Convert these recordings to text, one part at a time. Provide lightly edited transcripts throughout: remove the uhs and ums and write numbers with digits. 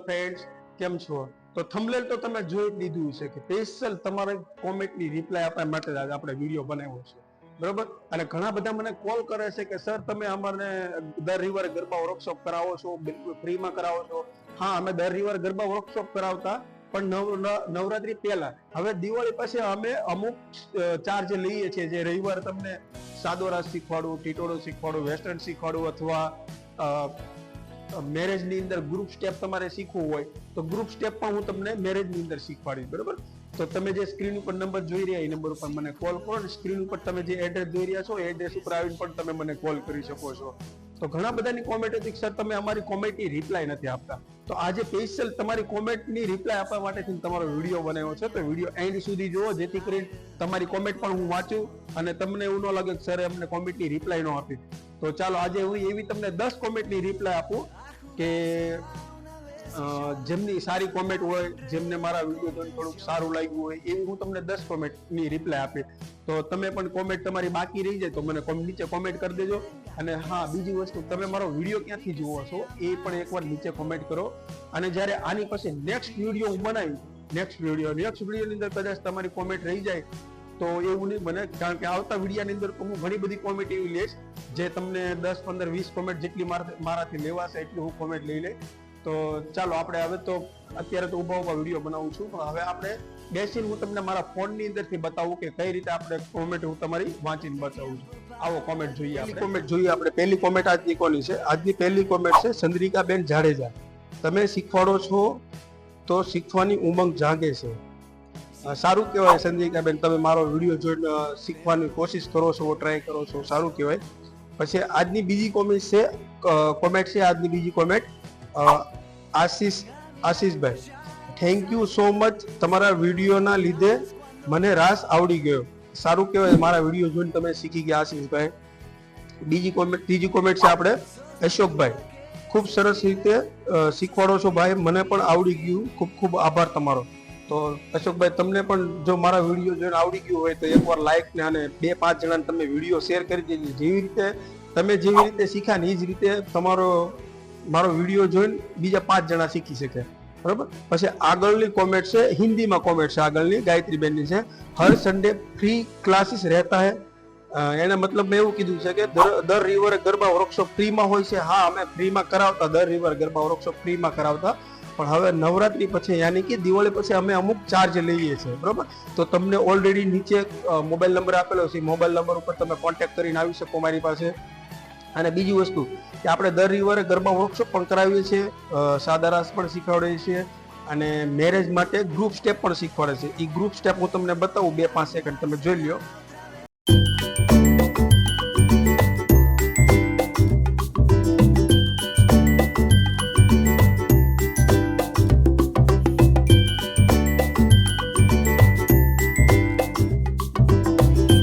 Friends, કેમ છો? તો થંબનેલ તો તમે જોઈ લીધું છે કે સ્પેશિયલ તમારે કોમેન્ટની રિપ્લાય આપવા માટે જ આપણે વિડીયો બનાવ્યો છે, બરોબર? અને ઘણા બધા મને કોલ કરે છે કે સર તમે અમને દર રવિવારે ગરબા વર્કશોપ કરાવો છો, બિલકુલ ફ્રીમાં કરાવો છો. હા, અમે દર રવિવારે ગરબા વર્કશોપ કરાવતા, પણ નવરાત્રી પહેલા. હવે દિવાળી પછી અમે અમુક ચાર્જ લઈએ છીએ, જે રવિવારે તમને સાદો રાસ શીખવાડું, ટીટોળો શીખવાડું, વેસ્ટર્ન શીખવાડું, અથવા મેરેજની અંદર ગ્રુપ સ્ટેપ તમારે શીખવું હોય તો ગ્રુપ સ્ટેપ પણ હું તમને મેરેજની અંદર શીખવાડીશ, બરોબર? તો તમે જે સ્ક્રીન ઉપર નંબર જોઈ રહ્યા એ નંબર ઉપર મને કોલ કરો, અને સ્ક્રીન ઉપર તમે જે એડ્રેસ જોઈ રહ્યા છો એ એડ્રેસ ઉપર આવીને પણ તમે મને કોલ કરી શકો છો. તો ઘણા બધાની કોમેન્ટ હતી સર તમે અમારી કોમેન્ટની રિપ્લાય નથી આપતા. તો આજે સ્પેશિયલ તમારી કોમેન્ટની રિપ્લાય આપવા માટે તમારો વિડીયો બનાવ્યો છે. તો વિડીયો એન્ડ સુધી જુઓ, જેથી કરીને તમારી કોમેન્ટ પણ હું વાંચું અને તમને એવું ન લાગે કે સર અમને કોમેન્ટની રિપ્લાય ન આપી. તો ચાલો આજે હું એવી તમને 10 કોમેન્ટની રિપ્લાય આપું કે જેમની સારી કોમેન્ટ હોય, જેમને મારા વિડીયો જોઈને થોડુંક સારું લાગ્યું હોય, એવી હું તમને 10 કોમેન્ટની રિપ્લાય આપી. તો તમે પણ કોમેન્ટ તમારી બાકી રહી જાય તો મને નીચે કોમેન્ટ કરી દેજો. અને હા, બીજી વસ્તુ, તમે મારો વિડીયો ક્યાંથી જુઓ છો એ પણ એકવાર નીચે કોમેન્ટ કરો. અને જ્યારે આની પછી નેક્સ્ટ વિડીયો હું બનાવી, નેક્સ્ટ વિડીયોની અંદર કદાચ તમારી કોમેન્ટ રહી જાય તો એવું નહીં બને, કારણ કે આવતા વિડીયોની અંદર હું ઘણી બધી કોમેન્ટ એવી લઈશ જે તમને 10, 15, 20 કોમેન્ટ જેટલી મારાથી લેવાશે એટલી હું કોમેન્ટ લઈ લઈ. તો ચાલો આપણે હવે તો અત્યારે તો ઉભા વિડીયો બનાવું છું, પણ હવે આપણે બેસીને હું તમને મારા ફોનની અંદરથી બતાવું કે કઈ રીતે આપણે કોમેન્ટ હું તમારી વાંચીને બતાવું છું. આવો કોમેન્ટ જોઈએ આપણે. પહેલી કોમેન્ટ આજની કોની છે? આજની પહેલી કોમેન્ટ છે ચંદ્રિકાબેન જાડેજા. તમે શીખવાડો છો તો શીખવાની ઉમંગ જાગે છે. સારું કહેવાય ચંદ્રિકાબેન, તમે મારો વિડીયો જોઈને શીખવાની કોશિશ કરો છો, ટ્રાય કરો છો, સારું કહેવાય. પછી આજની બીજી કોમેન્ટ છે આજની બીજી કોમેન્ટ આશીષભાઈ, થેન્ક યુ સો મચ, તમારા વિડીયોના લીધે મને રાસ આવડી ગયો. સારું કહેવાય, મારા વિડીયો જોઈને તમે શીખી ગયા આશીષભાઈ. ત્રીજી કોમેન્ટ છે આપણે અશોકભાઈ, ખૂબ સરસ રીતે શીખવાડો છો ભાઈ, મને પણ આવડી ગયું, ખૂબ ખૂબ આભાર તમારો. તો અશોકભાઈ, તમને પણ જો મારા વિડીયો જોઈને આવડી ગયું હોય તો એકવાર લાઈક ને અને 2-5 જણાને તમે વિડીયો શેર કરી દેજો. જેવી રીતે શીખ્યા ને એ જ રીતે મારો વિડીયો જોઈને બીજા 5 જણા શીખી શકે, બરાબર? પછી આગળની કોમેન્ટ છે, હિન્દીમાં કોમેન્ટ છે આગળની, ગાયત્રીબેનની છે. હર સન્ડે ફ્રી ક્લાસીસ રહેતા હૈ. એને મતલબ મેં એવું કીધું છે કે દર રવિવારે ગરબા વર્કશોપ ફ્રીમાં હોય છે. હા, અમે ફ્રીમાં કરાવતા, દર રવિવારે ગરબા વર્કશોપ ફ્રીમાં કરાવતા, પણ હવે નવરાત્રી પછી યાની કે દિવાળી પછી અમે અમુક ચાર્જ લઈએ છીએ, બરાબર? તો તમને ઓલરેડી નીચે મોબાઈલ નંબર આપેલો છે, મોબાઈલ નંબર ઉપર તમે કોન્ટેક્ટ કરીને આવી શકો મારી પાસે. અને બીજી વસ્તુ કે આપણે દર રવિવારે ગરબા વર્કશોપ પણ કરાવીએ છીએ, સાદા રાસ પણ શીખવાડીએ છીએ, અને મેરેજ માટે ગ્રુપ સ્ટેપ પણ શીખવાડે છે. એ ગ્રુપ સ્ટેપ હું તમને બતાવું 2-5 સેકન્ડ, તમે જોઈ લ્યો.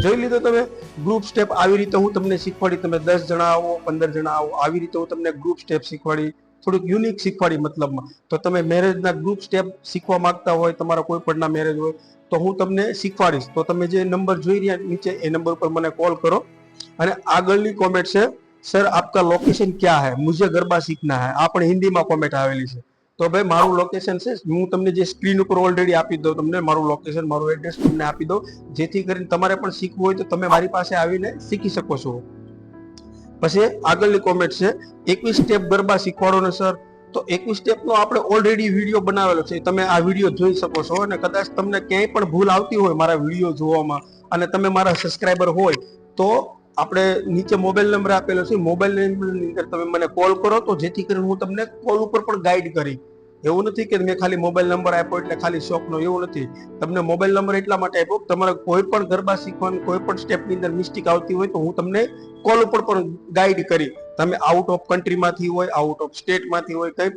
જોઈ લીધો તમે ગ્રુપ સ્ટેપ? આવી રીતે હું તમને શીખવાડી, તમે 10 જણા આવો, 15 જણા આવો, આવી રીતે હું તમને ગ્રુપ સ્ટેપ શીખવાડી, થોડુંક યુનિક શીખવાડી મતલબમાં. તો તમે મેરેજના ગ્રુપ સ્ટેપ શીખવા માંગતા હોય, તમારા કોઈ પણના મેરેજ હોય તો હું તમને શીખવાડીશ. તો તમે જે નંબર જોઈ રહ્યા નીચે એ નંબર પર મને કોલ કરો. અને આગળની કોમેન્ટ છે, સર આપકા લોકેશન ક્યાં હૈ, મુझे ગરબા સીખના હૈ. આ પણ હિન્દીમાં કોમેન્ટ આવેલી છે. તો ભાઈ મારું લોકેશન છે, હું તમને જે સ્ક્રીન ઉપર ઓલરેડી આપી દઉં, તમને મારું લોકેશન, મારું એડ્રેસ તમને આપી દઉં, જેથી કરીને તમારે પણ શીખવું હોય તો તમે મારી પાસે આવીને શીખી શકો છો. પછી આગળની કોમેન્ટ છે, 21 સ્ટેપ ગરબા શીખવાડો ને સર. તો 21 સ્ટેપનો આપણે ઓલરેડી વિડીયો બનાવેલો છે, તમે આ વિડીયો જોઈ શકો છો. અને કદાચ તમને ક્યાંય પણ ભૂલ આવતી હોય મારા વિડીયો જોવામાં, અને તમે મારા સબસ્ક્રાઈબર હોય, તો આપણે નીચે મોબાઈલ નંબર આપેલો છે, મોબાઈલ નંબરની અંદર તમે મને કોલ કરો, તો જેથી કરીને હું તમને કોલ ઉપર પણ ગાઈડ કરી. એવું નથી કે મેં ખાલી મોબાઈલ નંબર આપ્યો એટલે ખાલી શોખનો, એવું નથી. તમને મોબાઈલ નંબર એટલા માટે આપ્યો, તમારે કોઈ પણ ગરબા શીખવાનું કોઈ પણ સ્ટેપની અંદર મિસ્ટેક આવતી હોય તો હું તમને કોલ ઉપર પણ ગાઈડ કરી. તમે આઉટ ઓફ કન્ટ્રીમાંથી હોય, આઉટ ઓફ સ્ટેટમાંથી હોય, કઈ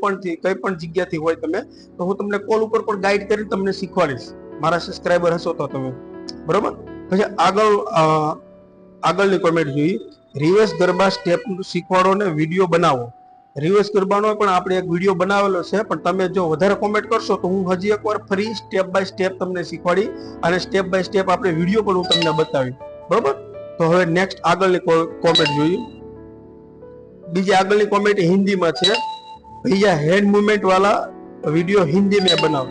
પણ જગ્યાથી હોય તમે, તો હું તમને કોલ ઉપર પણ ગાઈડ કરી તમને શીખવાડીશ, મારા સબસ્ક્રાઈબર હશો તો તમે, બરોબર? પછી આગળની કોમેન્ટ જોઈ, રિવર્સ ગરબા સ્ટેપ શીખવાડો ને વિડીયો બનાવો. રિવર્સ ગરબાનો પણ આપણે એક વિડીયો બનાવેલો છે, પણ તમે જો વધારે કોમેન્ટ કરશો તો હું હજી એકવાર ફરી સ્ટેપ બાય સ્ટેપ તમને શીખવાડી, અને સ્ટેપ બાય સ્ટેપ આપણે વિડીયો પણ હું તમને બતાવી, બરોબર? તો હવે નેક્સ્ટ આગળની કોમેન્ટ જોઈએ. બીજી આગળની કોમેન્ટ હિન્દીમાં છે, ભૈયા હેન્ડ મુવમેન્ટ વાલા વિડીયો હિન્દી મેં બનાવ,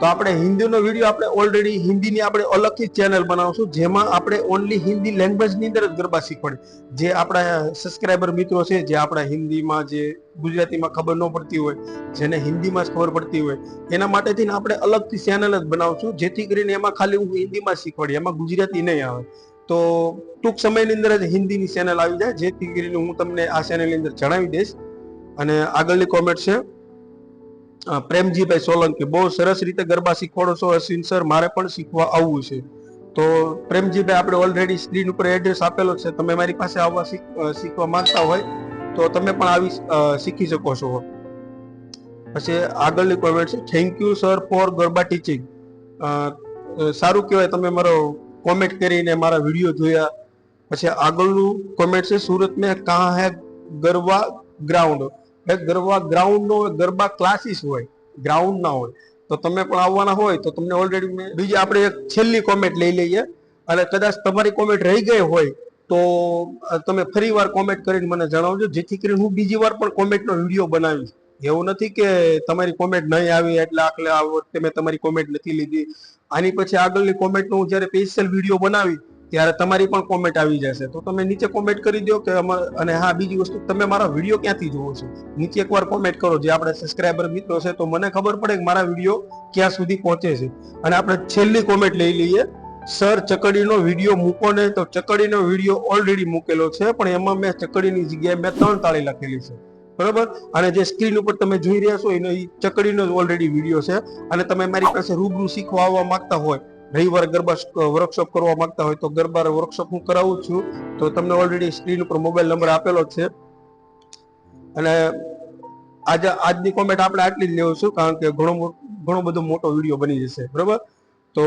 તો આપણે હિન્દીનો વિડીયો આપણે ઓલરેડી હિન્દીની આપણે અલગથી ચેનલ બનાવશું, જેમાં આપણે ઓનલી હિન્દી લેંગ્વેજની અંદર જ ગરબા શીખવાડીએ. જે આપણા સબસ્ક્રાઈબર મિત્રો છે, જે આપણા હિન્દીમાં, જે ગુજરાતીમાં ખબર ન પડતી હોય, જેને હિન્દીમાં જ ખબર પડતી હોય, એના માટેથી આપણે અલગથી ચેનલ જ બનાવશું, જેથી કરીને એમાં ખાલી હું હિન્દીમાં શીખવાડી, એમાં ગુજરાતી નહીં આવે. તો ટૂંક સમયની અંદર જ હિન્દીની ચેનલ આવી જાય, જેથી કરીને હું તમને આ ચેનલની અંદર જણાવી દઈશ. અને આગળની કોમેન્ટ છે પ્રેમજીભાઈ સોલંકી, બહુ સરસ રીતે ગરબા શીખવાડો છો અશ્વિન સર, મારે પણ શીખવા આવવું છે. તો પ્રેમજીભાઈ, આપણે ઓલરેડી સ્ક્રીન ઉપર એડ્રેસ આપેલો છે, તમે મારી પાસે આવવા શીખવા માંગતા હોય તો તમે પણ આવી શીખી શકો છો. પછી આગળની કોમેન્ટ છે thank you sir for garba teaching. સારું કહેવાય, તમે મારો કોમેન્ટ કરીને મારા વિડીયો જોયા. પછી આગળનું કોમેન્ટ છે સુરત મેં કહા હે ગરબા ગ્રાઉન્ડ. ગરબા ગ્રાઉન્ડ નો ગરબા ક્લાસીસ હોય, ગ્રાઉન્ડ ના હોય. તો તમે પણ આવવાના હોય તો તમને ઓલરેડી મેં બીજી આપણે એક છેલ્લી કોમેન્ટ લઈ લઈએ, અને કદાચ તમારી કોમેન્ટ રહી ગઈ હોય તો તમે ફરીવાર કોમેન્ટ કરીને મને જણાવજો, જેથી કરીને હું બીજી વાર પણ કોમેન્ટનો વિડીયો બનાવીશ. એવું નથી કે તમારી કોમેન્ટ નહીં આવી એટલે આખલે આ વખતે મેં તમારી કોમેન્ટ નથી લીધી. આની પછી આગળની કોમેન્ટનો હું જ્યારે સ્પેશિયલ વિડીયો બનાવી ત્યારે તમારી પણ કોમેન્ટ આવી જશે. તો તમે નીચે કોમેન્ટ કરી દો કે અને હા, બીજી વસ્તુ, તમે મારા વિડીયો ક્યાંથી જુઓ છો, નીચે એકવાર કોમેન્ટ કરો. જે આપણે સબસ્ક્રાઈબર મિત્રો છે, તો મને ખબર પડે કે મારા વિડીયો ક્યાં સુધી પહોંચે છે. અને આપણે છેલ્લી કોમેન્ટ લઈ લઈએ, સર ચકડીનો વિડીયો મૂકો ને. તો ચકડીનો વિડીયો ઓલરેડી મૂકેલો છે, પણ એમાં મેં ચકડીની જગ્યાએ મેં 3 તાળી લખેલી છે, બરોબર. અને જે સ્ક્રીન ઉપર તમે જોઈ રહ્યા છો એનો ચકડીનો ઓલરેડી વિડીયો છે. અને તમે મારી પાસે રૂબરૂ શીખવા આવવા માંગતા હોય, રવિવાર ગરબા વર્કશોપ કરવા માંગતા હોય, તો ગરબા વર્કશોપ હું કરાવું છું. તો તમને ઓલરેડી સ્ક્રીન ઉપર મોબાઈલ નંબર આપેલો છે. અને આજની કોમેન્ટ આપણે આટલી જ લેવું છું, કારણ કે ઘણો બધો મોટો વિડીયો બની જશે, બરોબર. તો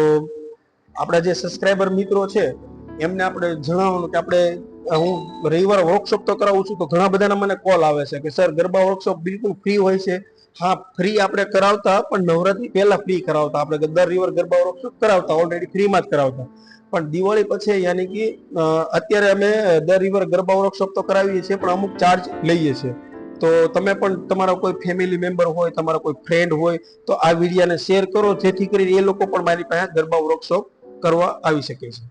આપણા જે સબસ્ક્રાઈબર મિત્રો છે એમને આપણે જણાવવાનું કે આપણે હું રવિવાર વર્કશોપ તો કરાવું છું. તો ઘણા બધાના મને કોલ આવે છે કે સર ગરબા વર્કશોપ બિલકુલ ફ્રી હોય છે. હા, ફ્રી આપણે કરાવતા, પણ નવરાત્રી પહેલા ફ્રી કરાવતા. આપણે દર રવિવાર ગરબા વર્કશોપ કરાવતા, ઓલરેડી ફ્રીમાં જ કરાવતા. પણ દિવાળી પછી, યાની કે અત્યારે અમે દર રવિવાર ગરબા વર્કશોપ તો કરાવીએ છીએ, પણ અમુક ચાર્જ લઈએ છીએ. તો તમે પણ તમારા કોઈ ફેમિલી મેમ્બર હોય, તમારા કોઈ ફ્રેન્ડ હોય, તો આ વિડીયોને શેર કરો, જેથી કરીને એ લોકો પણ મારી પાસે ગરબા વર્કશોપ કરવા આવી શકે છે.